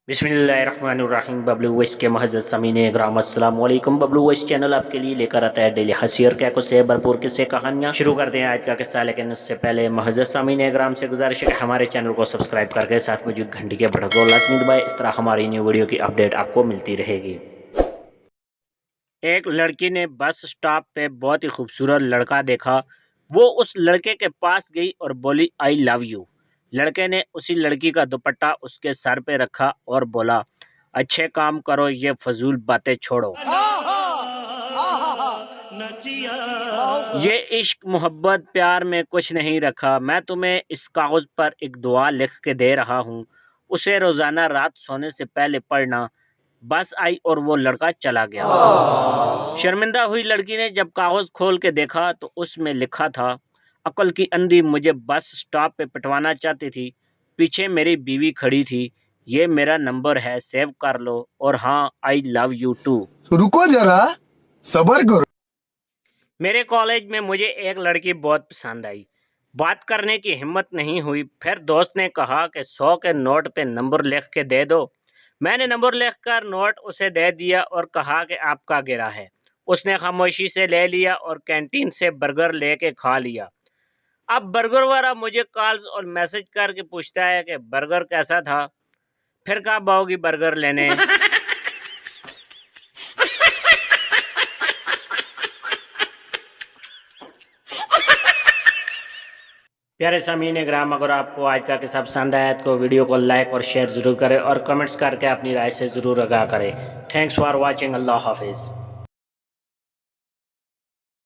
बिस्मिल्लाहिर्रहमानिर्रहीम। बबलू वॉइस के महज़्ज़ज़ सामीन इकराम, अस्सलाम वालेकुम। बबलू वॉइस चैनल आपके लिए लेकर आता है डेली हंसी और कैको से भरपूर किस्से कहानियाँ। शुरू करते हैं आज का किस्सा, लेकिन उससे पहले महज़्ज़ज़ सामीन इकराम से गुजारिश है कि हमारे चैनल को सब्सक्राइब करके साथ मौजूद घंटी के बटन को लाजमी दबाएं। इस तरह हमारी न्यू वीडियो की अपडेट आपको मिलती रहेगी। एक लड़की ने बस स्टॉप पे बहुत ही खूबसूरत लड़का देखा। वो उस लड़के के पास गई और बोली, आई लव यू। लड़के ने उसी लड़की का दुपट्टा उसके सर पे रखा और बोला, अच्छे काम करो, ये फजूल बातें छोड़ो। ये इश्क मोहब्बत प्यार में कुछ नहीं रखा। मैं तुम्हें इस कागज पर एक दुआ लिख के दे रहा हूँ, उसे रोजाना रात सोने से पहले पढ़ना। बस आई और वो लड़का चला गया। शर्मिंदा हुई लड़की ने जब कागज खोल के देखा तो उसमें लिखा था, अकल की अंधी मुझे बस स्टॉप पे पिटवाना चाहती थी, पीछे मेरी बीवी खड़ी थी, ये मेरा नंबर है, सेव कर लो, और हाँ, आई लव यू टू। रुको जरा, सबर करो। मेरे कॉलेज में मुझे एक लड़की बहुत पसंद आई। बात करने की हिम्मत नहीं हुई। फिर दोस्त ने कहा कि 100 के नोट पे नंबर लिख के दे दो। मैंने नंबर लिखकर नोट उसे दे दिया और कहा कि आपका गिरा है। उसने खामोशी से ले लिया और कैंटीन से बर्गर लेके खा लिया। अब बर्गर वाला मुझे कॉल्स और मैसेज करके पूछता है कि बर्गर कैसा था, फिर कब आओगी बर्गर लेने। प्यारे सामीन इकराम, अगर आपको आज का किस्सा पसंद आया तो वीडियो को लाइक और शेयर ज़रूर करें और कमेंट्स करके अपनी राय से ज़रूर आगाह करें। Thanks for watching. अल्लाह हाफिज़।